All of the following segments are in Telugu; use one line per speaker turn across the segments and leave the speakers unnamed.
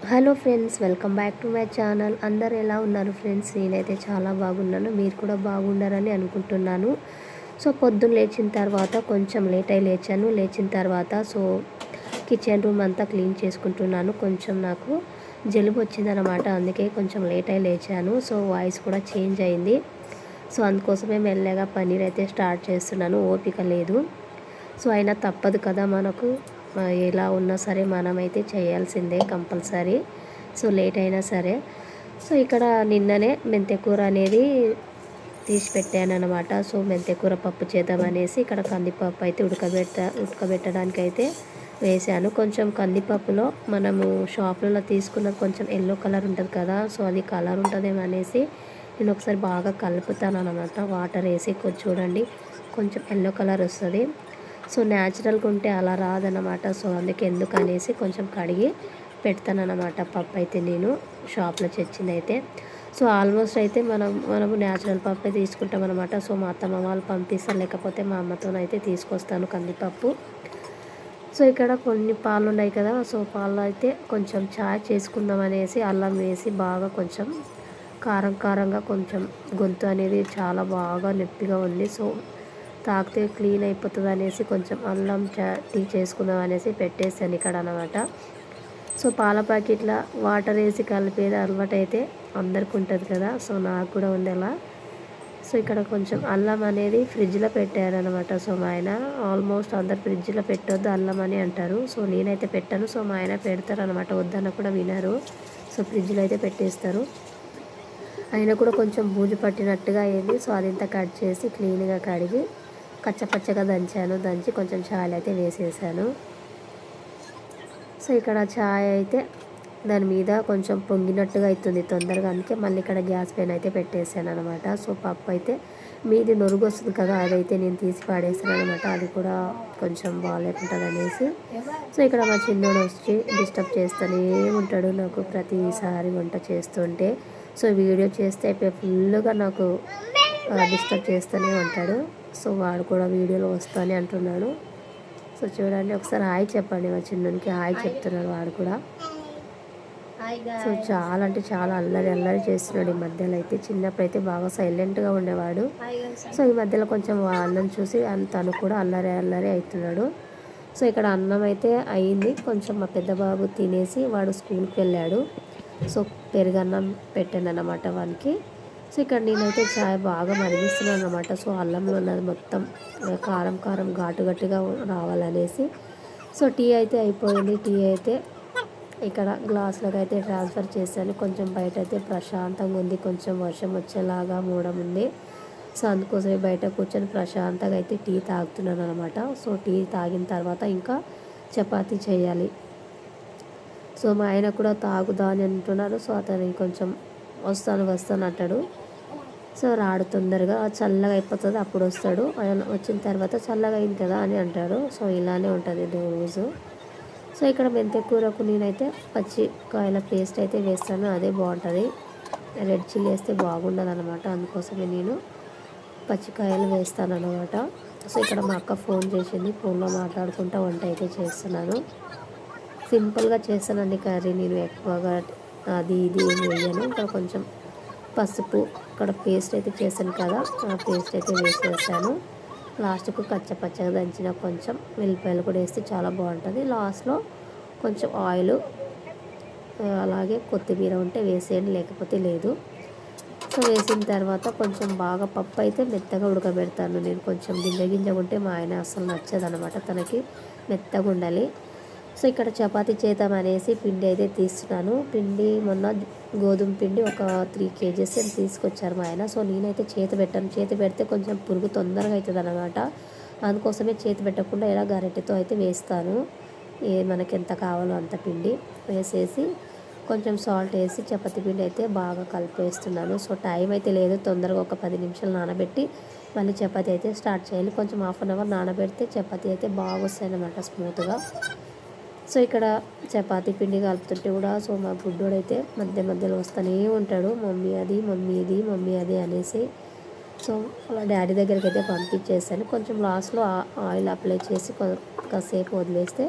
Hello friends, welcome back to my channel. అందరు ఎలా ఉన్నారు ఫ్రెండ్స్? నేనైతే చాలా బాగున్నాను. మీరు కూడా బాగున్నారని అనుకుంటున్నాను. సో పొద్దున్న లేచిన తర్వాత కొంచెం లేచాను. లేచిన తర్వాత కిచెన్ రూమ్ అంతా క్లీన్ చేసుకుంటున్నాను. కొంచెం నాకు జలుబు వచ్చిందనమాట, అందుకే కొంచెం లేచాను. సో వాయిస్ కూడా చేంజ్ అయింది. సో అందుకోసమే మెల్లగా పన్నీర్ అయితే స్టార్ట్ చేస్తున్నాను. ఓపిక లేదు. సో అయినా తప్పదు కదా, మనకు ఎలా ఉన్నా సరే మనమైతే చేయాల్సిందే కంపల్సరీ. సో లేట్ అయినా సరే. సో ఇక్కడ నిన్ననే మెంతెకూర అనేది తీసి పెట్టాను అనమాట. సో మెంతెకూర పప్పు చేద్దామనేసి ఇక్కడ కందిపప్పు అయితే ఉడకబెట్టడానికి అయితే వేసాను. కొంచెం కందిపప్పులో మనము షాపులలో తీసుకున్నది కొంచెం ఎల్లో కలర్ ఉంటుంది కదా, సో అది కలర్ ఉంటుందేమో అనేసి నేను ఒకసారి బాగా కలుపుతాను అనమాట. వాటర్ వేసి చూడండి, కొంచెం ఎల్లో కలర్ వస్తుంది. సో న్యాచురల్గా ఉంటే అలా రాదనమాట. సో అందుకే ఎందుకు అనేసి కొంచెం కడిగి పెడతానన్నమాట పప్పు అయితే నేను షాప్లో తెచ్చింది అయితే. సో ఆల్మోస్ట్ అయితే మనము న్యాచురల్ పప్పే తీసుకుంటాం అనమాట. సో మా అత్తమ్మ వాళ్ళు పంపిస్తారు, లేకపోతే మా అమ్మతోనైతే తీసుకొస్తాను కందిపప్పు. సో ఇక్కడ కొన్ని పాలు ఉన్నాయి కదా, సో పాలు అయితే కొంచెం చాయ్ చేసుకుందాం అనేసి అల్లం వేసి బాగా కొంచెం కారంగా కొంచెం గొంతు అనేది చాలా బాగా నొప్పిగా ఉంది. సో తాగితే క్లీన్ అయిపోతుంది అనేసి కొంచెం అల్లం టీ చేసుకుందాం అనేసి పెట్టేసాను ఇక్కడ అనమాట. సో పాల ప్యాకెట్ల వాటర్ వేసి కలిపేది అలవాటు అయితే అందరికి ఉంటుంది కదా, సో నాకు కూడా ఉంది అలా. సో ఇక్కడ కొంచెం అల్లం అనేది ఫ్రిడ్జ్లో పెట్టారనమాట. సో మా ఆయన ఆల్మోస్ట్ అందరు ఫ్రిడ్జ్లో పెట్టొద్దు అల్లం అని అంటారు. సో నేనైతే పెట్టాను. సో మా ఆయన పెడతారు అనమాట, వద్దన్న కూడా వినరు. సో ఫ్రిడ్జ్లో అయితే పెట్టేస్తారు. అయినా కూడా కొంచెం బూజు పట్టినట్టుగా అయింది. సో అదంతా కట్ చేసి క్లీన్గా కడిగి కచ్చపచ్చగా దంచి కొంచెం ఛాయ్ అయితే వేసేసాను. సో ఇక్కడ ఛాయ్ అయితే దాని మీద కొంచెం పొంగినట్టుగా అవుతుంది తొందరగా, అందుకే మళ్ళీ ఇక్కడ గ్యాస్ పైన అయితే పెట్టేసాను అనమాట. సో పప్పు అయితే మీది నొరుగు వస్తుంది కదా, అదైతే నేను తీసి పాడేసాను అనమాట. అది కూడా కొంచెం బాగాలేకుంటుంది అనేసి. సో ఇక్కడ మా చిన్నోడు వచ్చి డిస్టర్బ్ చేస్తూనే ఉంటాడు నాకు ప్రతిసారి వంట చేస్తుంటే. సో వీడియో చేస్తే ఫుల్గా నాకు డిస్టర్బ్ చేస్తూనే ఉంటాడు. సో వాడు కూడా వీడియోలో వస్తానే అంటున్నాడు. సో చూడండి, ఒకసారి హాయ్ చెప్పండి. మా చిన్నకి హాయ్ చెప్తున్నాడు వాడు కూడా. సో చాలా అంటే చాలా అల్లరి చేస్తున్నాడు ఈ మధ్యలో అయితే. చిన్నప్పుడు అయితే బాగా సైలెంట్గా ఉండేవాడు. సో ఈ మధ్యలో కొంచెం అన్నం చూసి తను కూడా అల్లరి అవుతున్నాడు. సో ఇక్కడ అన్నం అయితే అయింది. కొంచెం మా పెద్ద బాబు తినేసి వాడు స్కూల్కి వెళ్ళాడు. సో పెరుగన్నం పెట్టాను అన్నమాట వానికి. సో ఇక్కడ నేనైతే చాయ్ బాగా మరిగిస్తున్నాను అనమాట. సో అల్లంలో ఉన్నది మొత్తం కారం ఘాటుగా రావాలనేసి. సో టీ అయితే అయిపోయింది. టీ అయితే ఇక్కడ గ్లాసులకు అయితే ట్రాన్స్ఫర్ చేశాను. కొంచెం బయట అయితే ప్రశాంతంగా ఉంది, కొంచెం వర్షం వచ్చేలాగా మూడం ఉంది. సో అందుకోసమే బయట కూర్చొని ప్రశాంతంగా అయితే టీ తాగుతున్నాను అనమాట. సో టీ తాగిన తర్వాత ఇంకా చపాతీ చేయాలి. సో మా ఆయన కూడా తాగుదా అని అంటున్నారు. సో అతను కొంచెం వస్తాను అంటాడు. సో రాడు తొందరగా, చల్లగా అయిపోతుంది అప్పుడు వస్తాడు. ఆయన వచ్చిన తర్వాత చల్లగా అయింది కదా అని అంటాడు. సో ఇలానే ఉంటుంది రోజు. సో ఇక్కడ మెంతెకూరకు నేనైతే పచ్చికాయల పేస్ట్ అయితే వేస్తాను, అదే బాగుంటుంది. రెడ్ చిల్లీ వేస్తే బాగుండదు అనమాట, అందుకోసమే నేను పచ్చికాయలు వేస్తాను అనమాట. సో ఇక్కడ మా అక్క ఫోన్ చేసింది, ఫోన్లో మాట్లాడుకుంటూ వంట అయితే చేస్తున్నాను. సింపుల్గా చేస్తానండి కర్రీ, నేను ఎక్కువగా అది ఇది ఏమి వేయను. ఇక్కడ కొంచెం పసుపు, ఇక్కడ పేస్ట్ అయితే చేశాను కదా, ఆ పేస్ట్ అయితే వేసేసాను. లాస్ట్కు కచ్చపచ్చగా దంచిన కొంచెం వెల్లిపాయలు కూడా వేస్తే చాలా బాగుంటుంది. లాస్ట్లో కొంచెం ఆయిల్, అలాగే కొత్తిమీర ఉంటే వేసేయండి, లేకపోతే లేదు. సో వేసిన తర్వాత కొంచెం బాగా పప్పు అయితే మెత్తగా ఉడకబెడతాను నేను. కొంచెం గింజ ఉంటే మా ఆయన అసలు నచ్చదనమాట, తనకి మెత్తగా ఉండాలి. సో ఇక్కడ చపాతీ చేద్దాం అనేసి పిండి అయితే తీస్తున్నాను. పిండి మొన్న గోధుమ పిండి ఒక 3 kgs తీసుకొచ్చారు మా ఆయన. సో నేనైతే చేతి పెట్టాను. చేతి పెడితే కొంచెం పురుగు తొందరగా అవుతుంది అనమాట, అందుకోసమే చేతి పెట్టకుండా ఇలా గరిటెతో అయితే వేస్తాను. మనకి ఎంత కావాలో అంత పిండి వేసేసి కొంచెం సాల్ట్ వేసి చపాతీ పిండి అయితే బాగా కలిపేస్తున్నాను. సో టైం అయితే లేదు, తొందరగా ఒక 10 నిమిషాలు నానబెట్టి మళ్ళీ చపాతీ అయితే స్టార్ట్ చేయాలి. కొంచెం ½ an hour నానబెడితే చపాతీ అయితే బాగా వస్తాయి అన్నమాట, స్మూత్గా. సో ఇక్కడ చపాతీ పిండి కలుపుతుంటే కూడా సో మా బుడ్డోడైతే మధ్యలో వస్తూనే ఉంటాడు, మమ్మీ అది అనేసి. సో అలా డాడీ దగ్గరికి అయితే పంపించేసాను. కొంచెం లాస్ట్లో ఆయిల్ అప్లై చేసి కాసేపు వదిలేస్తే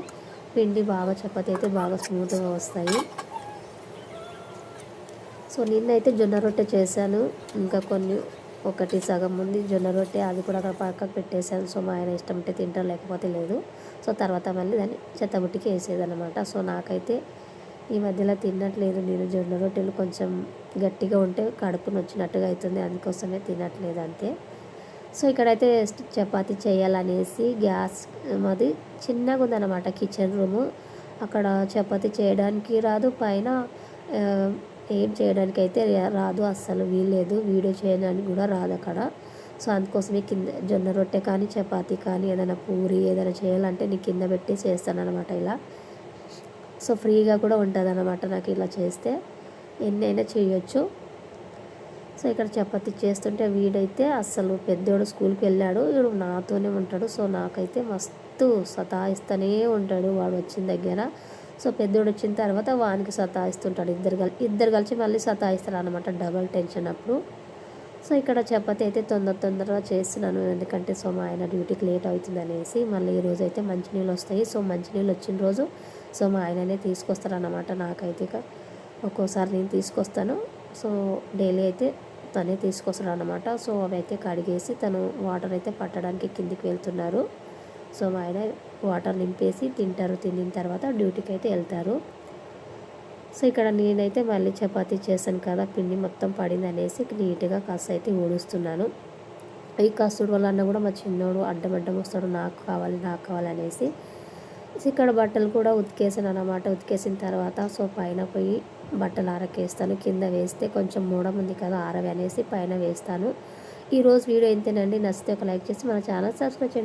పిండి బాగా చపాతీ అయితే బాగా స్మూత్గా వస్తాయి. సో నిన్నైతే జొన్న రొట్టె చేశాను. ఇంకా కొన్ని ఒకటి సగం ఉంది జొన్న రొట్టె, అది కూడా అక్కడ పక్కకు పెట్టేశాను. సో మా ఆయన ఇష్టం ఉంటే తింటారు, లేకపోతే లేదు. సో తర్వాత మళ్ళీ దాన్ని చెత్తబుట్టికి వేసేదన్నమాట. సో నాకైతే ఈ మధ్యలో తినట్లేదు నేను జొన్న రొట్టెలు, కొంచెం గట్టిగా ఉంటే కడుపు నొచ్చినట్టుగా అవుతుంది, అందుకోసమే తినట్లేదు అంతే. సో ఇక్కడైతే చపాతీ చేయాలనేసి గ్యాస్ మాది చిన్నగా ఉందన్నమాట కిచెన్ రూము. అక్కడ చపాతీ చేయడానికి రాదు, పైన ఏం చేయడానికి అయితే రాదు, అస్సలు వీల్లేదు, వీడియో చేయడానికి కూడా రాదు అక్కడ. సో అందుకోసమే కింద జొన్న రొట్టె కానీ చపాతీ కానీ ఏదైనా పూరి ఏదైనా చేయాలంటే నేను కింద పెట్టి చేస్తాను అనమాట ఇలా. సో ఫ్రీగా కూడా ఉంటుంది అనమాట నాకు ఇలా చేస్తే, ఎన్నైనా చేయొచ్చు. సో ఇక్కడ చపాతీ చేస్తుంటే వీడైతే అస్సలు పెద్దోడు స్కూల్కి వెళ్ళాడు, వీడు నాతోనే ఉంటాడు. సో నాకైతే మస్తు సతాయిస్తూనే ఉంటాడు వాడు వచ్చిన దగ్గర. సో పెద్దోడు వచ్చిన తర్వాత వానికి సతాయిస్తుంటాడు, ఇద్దరు కలిసి మళ్ళీ సతాయిస్తారు అనమాట, డబల్ టెన్షన్ అప్పుడు. సో ఇక్కడ చపాతీ అయితే తొందరగా చేస్తున్నాను, ఎందుకంటే సో మా ఆయన డ్యూటీకి లేట్ అవుతుంది అనేసి. మళ్ళీ ఈరోజు అయితే మంచినీళ్ళు వస్తాయి. సో మంచినీళ్ళు వచ్చిన రోజు సో మా ఆయననే తీసుకొస్తారన్నమాట. నాకైతే ఒక్కోసారి నేను తీసుకొస్తాను, సో డైలీ అయితే తనే తీసుకొస్తాడు అనమాట. సో అవి అయితే కడిగేసి తను వాటర్ అయితే పట్టడానికి కిందికి వెళ్తున్నారు. సో మా ఆయన వాటర్ నింపేసి తింటారు, తినిన తర్వాత డ్యూటీకి అయితే వెళ్తారు. సో ఇక్కడ నేనైతే మళ్ళీ చపాతీ చేశాను కదా, పిండి మొత్తం పడింది అనేసి నీట్గా కాస్త అయితే ఊడుస్తున్నాను. ఈ కస్తుడు వల్ల అన్న కూడా మా చిన్నోడు అడ్డం వస్తాడు, నాకు కావాలి అనేసి. సో ఇక్కడ బట్టలు కూడా ఉతికేసాను అనమాట. ఉతికేసిన తర్వాత సో పైన పోయి బట్టలు ఆరకేస్తాను, కింద వేస్తే కొంచెం మూడం ఉంది కదా ఆరవి అనేసి పైన వేస్తాను. ఈరోజు వీడియో ఇంతేనండి, నచ్చితే ఒక లైక్ చేసి మన ఛానల్ సబ్స్క్రైబ్ చేయండి.